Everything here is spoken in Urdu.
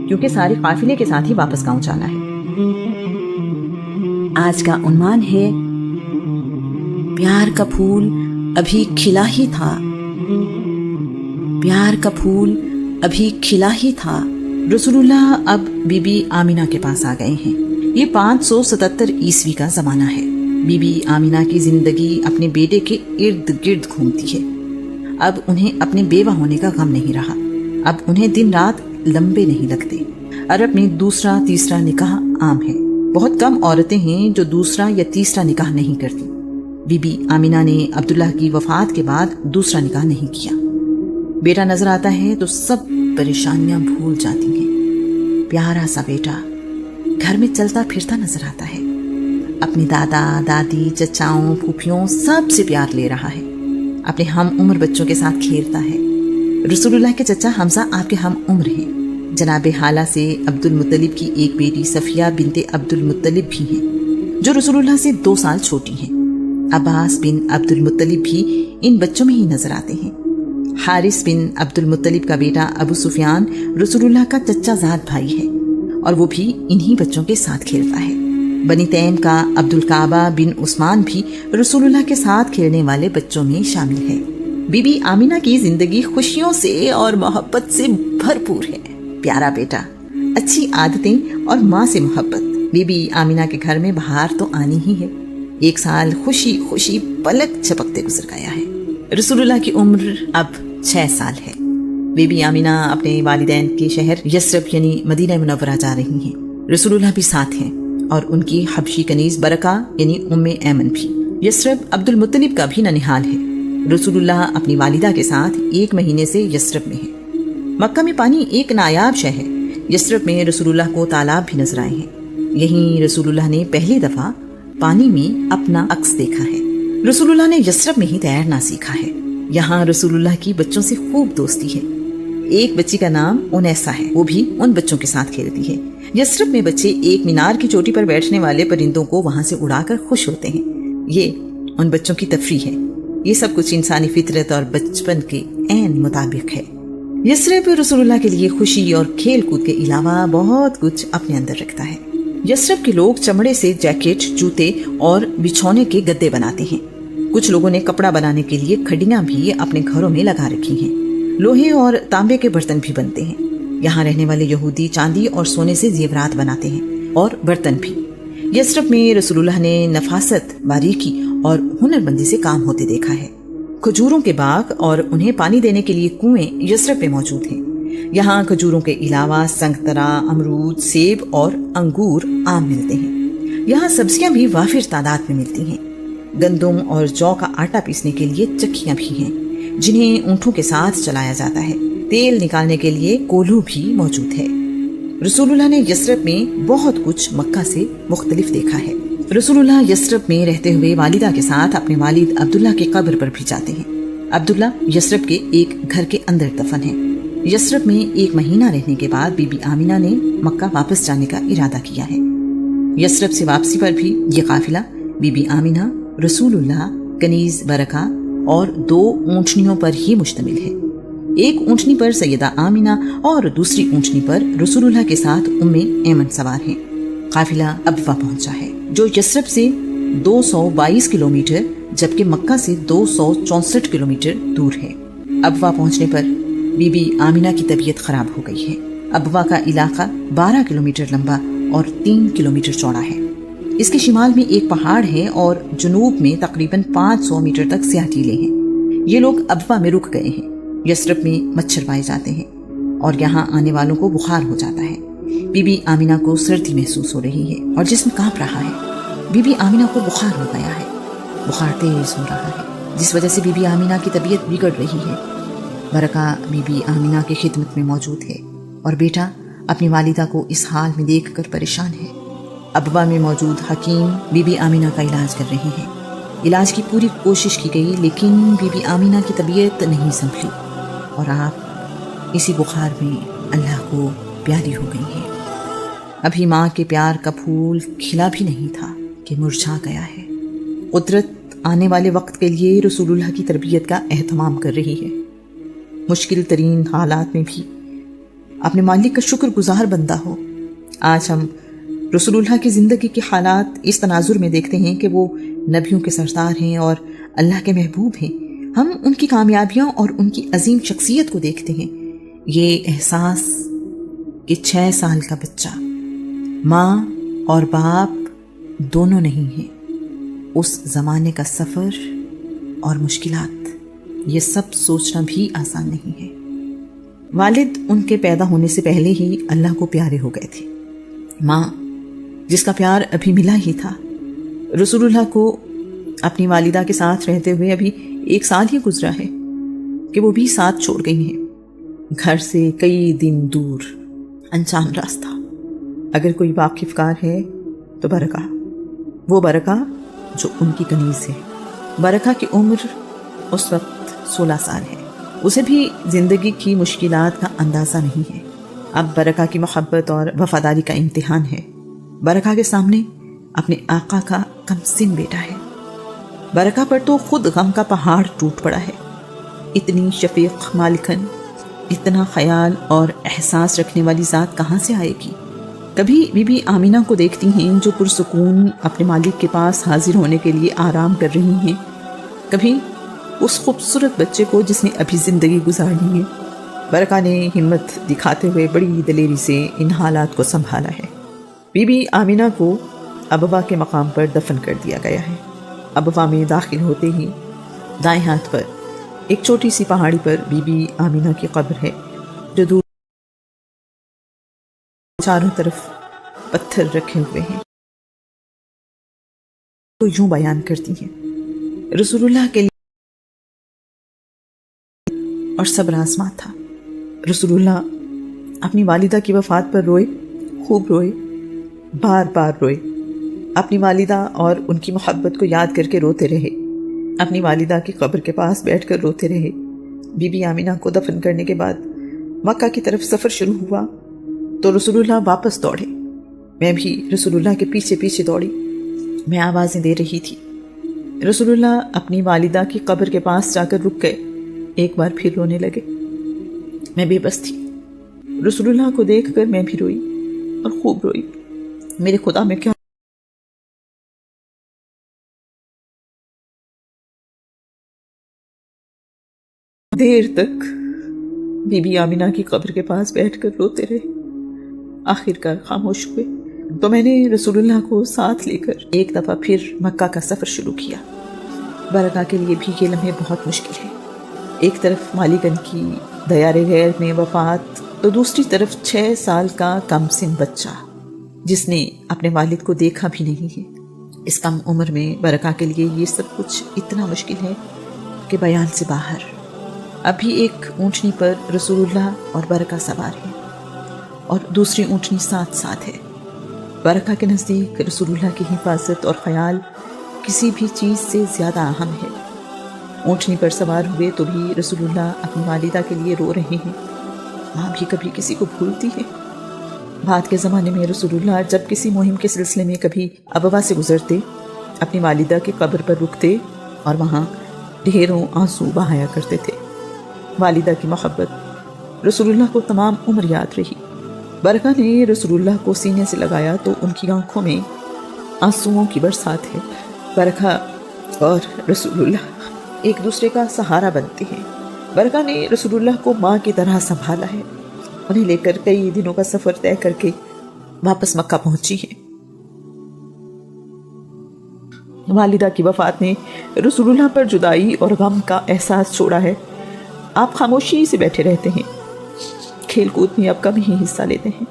کیونکہ سارے قافلے کے ساتھ ہی واپس گاؤں جانا ہے۔ آج کا عنوان ہے پیار کا پھول ابھی کھلا ہی تھا، پیار کا پھول ابھی کھلا ہی تھا۔ رسول اللہ اب بی بی آمینہ کے پاس آ گئے ہیں۔ یہ 577 عیسوی کا زمانہ ہے۔ بی بی آمینہ کی زندگی اپنے بیٹے کے ارد گرد گھومتی ہے۔ اب انہیں اپنے بیوہ ہونے کا غم نہیں رہا، اب انہیں دن رات لمبے نہیں لگتے۔ عرب میں دوسرا تیسرا نکاح عام ہے، بہت کم عورتیں ہیں جو دوسرا یا تیسرا نکاح نہیں کرتی۔ بی بی آمینہ نے عبداللہ کی وفات کے بعد دوسرا نکاح نہیں کیا۔ بیٹا نظر آتا ہے تو سب پریشانیاں بھول جاتی ہیں۔ پیارا سا بیٹا گھر میں چلتا پھرتا نظر آتا ہے، اپنی دادا دادی چچاؤں پھوپھیوں سب سے پیار لے رہا ہے، اپنے ہم عمر بچوں کے ساتھ کھیلتا ہے۔ رسول اللہ کے چچا حمزہ آپ کے ہم عمر ہیں۔ جناب حالہ سے عبد المطلب کی ایک بیٹی صفیہ بنت عبد المطلب بھی ہیں، جو رسول اللہ سے 2 سال چھوٹی ہیں۔ عباس بن عبد المطلب بھی ان بچوں میں ہی نظر آتے ہیں۔ حارث بن عبد المطلب کا بیٹا ابو سفیان رسول اللہ کا چچا زاد بھائی ہے، اور وہ بھی انہی بچوں کے ساتھ کھیلتا ہے۔ بنی تیم کا عبد الکعبہ بن عثمان بھی رسول اللہ کے ساتھ کھیلنے والے بچوں میں شامل ہے۔ بی بی آمینہ کی زندگی خوشیوں سے اور محبت سے بھرپور ہے۔ پیارا بیٹا، اچھی عادتیں اور ماں سے محبت۔ بی بی آمینہ کے گھر میں بہار تو آنی ہی ہے۔ 1 سال خوشی خوشی پلک جھپکتے گزر گیا ہے۔ رسول اللہ کی عمر اب 6 سال ہے۔ بی بی آمینہ اپنے والدین کے شہر یثرب یعنی مدینہ منورہ جا رہی ہیں۔ رسول اللہ بھی ساتھ ہیں اور ان کی حبشی کنیز برکہ یعنی ام ایمن بھی۔ یثرب عبد المطلب کا بھی ننھال ہے۔ رسول اللہ اپنی والدہ کے ساتھ 1 مہینے سے یثرب میں ہیں۔ مکہ میں پانی ایک نایاب شے ہے۔ یثرب میں رسول اللہ کو تالاب بھی نظر آئے ہیں۔ یہیں رسول اللہ نے پہلی دفعہ پانی میں اپنا عکس دیکھا ہے۔ رسول اللہ نے یثرب میں ہی تیرنا سیکھا ہے۔ یہاں رسول اللہ کی بچوں سے خوب دوستی ہے۔ ایک بچی کا نام انیسا ہے، وہ بھی ان بچوں کے ساتھ کھیلتی ہے۔ یثرب میں بچے ایک مینار کی چوٹی پر بیٹھنے والے پرندوں کو وہاں سے اڑا کر خوش ہوتے ہیں۔ یہ ان بچوں کی تفریح ہے۔ یہ سب کچھ انسانی فطرت اور بچپن کے عین مطابق ہے۔ یثرب رسول اللہ کے لیے خوشی اور کھیل کود کے علاوہ بہت کچھ اپنے اندر رکھتا ہے۔ یثرب کے لوگ چمڑے سے جیکٹ، جوتے اور بچھونے کے گدے بناتے ہیں۔ کچھ لوگوں نے کپڑا بنانے کے لیے کھڈیاں بھی اپنے گھروں میں لگا رکھی ہیں۔ لوہے اور تانبے کے برتن بھی بنتے ہیں۔ یہاں رہنے والے یہودی چاندی اور سونے سے زیورات بناتے ہیں اور برتن بھی۔ یثرب میں رسول اللہ نے نفاست، باریکی اور ہنر مندی سے کام ہوتے دیکھا ہے۔ کھجوروں کے باغ اور انہیں پانی دینے کے لیے کنویں یثرب میں موجود ہیں۔ یہاں کھجوروں کے علاوہ سنگترا، امرود، سیب اور انگور عام ملتے ہیں۔ یہاں سبزیاں بھی وافر تعداد میں ملتی ہیں۔ گندم اور جو کا آٹا پیسنے کے لیے چکیاں بھی ہیں، جنہیں اونٹوں کے ساتھ چلایا جاتا ہے۔ تیل نکالنے کے لیے کولو بھی موجود ہے۔ رسول اللہ نے یثرب میں بہت کچھ مکہ سے مختلف دیکھا ہے۔ رسول اللہ یثرب میں رہتے ہوئے والدہ کے ساتھ اپنے والد عبداللہ کی قبر پر بھی جاتے ہیں۔ عبداللہ یثرب کے ایک گھر کے اندر دفن ہے۔ یثرب میں 1 مہینہ رہنے کے بعد بی بی آمینہ نے مکہ واپس جانے کا ارادہ کیا ہے۔ یثرب سے واپسی پر بھی یہ قافلہ بی بی آمینہ، رسول اللہ، کنیز برکہ اور 2 اونٹنیوں پر ہی مشتمل ہے۔ ایک اونٹنی پر سیدہ آمینہ اور دوسری اونٹنی پر رسول اللہ کے ساتھ ام ایمن سوار ہیں۔ قافلہ ابوا پہنچا ہے، جو یثرب سے 222 کلومیٹر جبکہ مکہ سے 264 کلومیٹر دور ہے۔ ابوا پہنچنے پر بی بی آمینہ کی طبیعت خراب ہو گئی ہے۔ ابوا کا علاقہ 12 کلومیٹر لمبا اور 3 کلومیٹر چوڑا ہے۔ اس کے شمال میں ایک پہاڑ ہے اور جنوب میں تقریباً 500 میٹر تک سیاہ ٹیلے ہیں۔ یہ لوگ ابوا میں رک گئے ہیں۔ یثرب میں مچھر پائے جاتے ہیں اور یہاں آنے والوں کو بخار ہو جاتا ہے۔ بی بی آمینہ کو سردی محسوس ہو رہی ہے اور جسم کانپ رہا ہے۔ بی بی آمینہ کو بخار ہو گیا ہے، بخار تیز ہو رہا ہے، جس وجہ سے بی بی آمینہ کی طبیعت بگڑ رہی ہے۔ برکہ بی بی آمینہ کی خدمت میں موجود ہے اور بیٹا اپنی والدہ کو اس حال میں دیکھ کر پریشان ہے۔ ابوا میں موجود حکیم بی بی آمینہ کا علاج کر رہے ہیں۔ علاج کی پوری کوشش کی گئی لیکن بی بی آمینہ کی طبیعت نہیں سنبھلی اور آپ اسی بخار میں اللہ کو پیاری ہو گئی ہیں۔ ابھی ماں کے پیار کا پھول کھلا بھی نہیں تھا کہ مرجھا گیا ہے۔ قدرت آنے والے وقت کے لیے رسول اللہ کی تربیت کا اہتمام کر رہی ہے۔ مشکل ترین حالات میں بھی اپنے مالک کا شکر گزار بندہ ہو۔ آج ہم رسول اللہ کی زندگی کے حالات اس تناظر میں دیکھتے ہیں کہ وہ نبیوں کے سردار ہیں اور اللہ کے محبوب ہیں۔ ہم ان کی کامیابیاں اور ان کی عظیم شخصیت کو دیکھتے ہیں۔ یہ احساس کہ 6 سال کا بچہ ماں اور باپ دونوں نہیں ہیں، اس زمانے کا سفر اور مشکلات، یہ سب سوچنا بھی آسان نہیں ہے۔ والد ان کے پیدا ہونے سے پہلے ہی اللہ کو پیارے ہو گئے تھے۔ ماں جس کا پیار ابھی ملا ہی تھا، رسول اللہ کو اپنی والدہ کے ساتھ رہتے ہوئے ابھی 1 سال ہی گزرا ہے کہ وہ بھی ساتھ چھوڑ گئی ہیں، گھر سے کئی دن دور، انجان راستہ۔ اگر کوئی واقف کار ہے تو برکہ، وہ برکہ جو ان کی کنیز ہے۔ برکہ کی عمر اس وقت 16 سال ہے۔ اسے بھی زندگی کی مشکلات کا اندازہ نہیں ہے۔ اب برکہ کی محبت اور وفاداری کا امتحان ہے۔ برکہ کے سامنے اپنے آقا کا کم سن بیٹا ہے۔ برکہ پر تو خود غم کا پہاڑ ٹوٹ پڑا ہے۔ اتنی شفیق مالکن، اتنا خیال اور احساس رکھنے والی ذات کہاں سے آئے گی؟ کبھی بی بی آمینہ کو دیکھتی ہیں جو پرسکون اپنے مالک کے پاس حاضر ہونے کے لیے آرام کر رہی ہیں، کبھی اس خوبصورت بچے کو جس نے ابھی زندگی گزارنی ہے۔ برکہ نے ہمت دکھاتے ہوئے بڑی دلیری سے ان حالات کو سنبھالا ہے۔ بی بی آمینہ کو ابوا کے مقام پر دفن کر دیا گیا ہے۔ ابوا میں داخل ہوتے ہی دائیں ہاتھ پر ایک چھوٹی سی پہاڑی پر بی بی آمینہ کی قبر ہے، جو دور چاروں طرف پتھر رکھے ہوئے ہیں۔ تو یوں بیان کرتی ہیں، رسول اللہ کے لیے اور صبر آزما تھا۔ رسول اللہ اپنی والدہ کی وفات پر روئے، خوب روئے، بار بار روئے۔ اپنی والدہ اور ان کی محبت کو یاد کر کے روتے رہے۔ اپنی والدہ کی قبر کے پاس بیٹھ کر روتے رہے۔ بی بی آمینہ کو دفن کرنے کے بعد مکہ کی طرف سفر شروع ہوا تو رسول اللہ واپس دوڑے۔ میں بھی رسول اللہ کے پیچھے پیچھے دوڑی۔ میں آوازیں دے رہی تھی۔ رسول اللہ اپنی والدہ کی قبر کے پاس جا کر رک گئے، ایک بار پھر رونے لگے۔ میں بے بس تھی۔ رسول اللہ کو دیکھ کر میں بھی روئی اور خوب روئی۔ میرے خدا میں کیا دیر تک بی بی آمینہ کی قبر کے پاس بیٹھ کر روتے رہے۔ آخر کار خاموش ہوئے تو میں نے رسول اللہ کو ساتھ لے کر ایک دفعہ پھر مکہ کا سفر شروع کیا۔ برکہ کے لیے بھی یہ لمحے بہت مشکل ہے۔ ایک طرف مالکن کی دیار غیر میں وفات تو دوسری طرف 6 سال کا کم سن بچہ جس نے اپنے والد کو دیکھا بھی نہیں ہے۔ اس کم عمر میں برکہ کے لیے یہ سب کچھ اتنا مشکل ہے کہ بیان سے باہر۔ ابھی ایک اونٹنی پر رسول اللہ اور برکہ سوار ہے اور دوسری اونٹنی ساتھ ہے۔ برکہ کے نزدیک رسول اللہ کی حفاظت اور خیال کسی بھی چیز سے زیادہ اہم ہے۔ اونٹنی پر سوار ہوئے تو بھی رسول اللہ اپنی والدہ کے لیے رو رہے ہیں۔ ماں بھی کبھی کسی کو بھولتی ہے۔ بعد کے زمانے میں رسول اللہ جب کسی مہم کے سلسلے میں کبھی ابوا سے گزرتے، اپنی والدہ کی قبر پر رکتے اور وہاں ڈھیروں آنسو بہایا کرتے تھے۔ والدہ کی محبت رسول اللہ کو تمام عمر یاد رہی۔ برکہ نے رسول اللہ کو سینے سے لگایا تو ان کی آنکھوں میں آنسوؤں کی برسات ہے۔ برکہ اور رسول اللہ ایک دوسرے کا سہارا بنتے ہیں۔ برکہ نے رسول اللہ کو ماں کی طرح سنبھالا ہے۔ انہیں لے کر کئی دنوں کا سفر طے کر کے واپس مکہ پہنچی ہے۔ والدہ کی وفات نے رسول اللہ پر جدائی اور غم کا احساس چھوڑا ہے۔ آپ خاموشی سے بیٹھے رہتے ہیں، کھیل کود میں اب کم ہی حصہ لیتے ہیں۔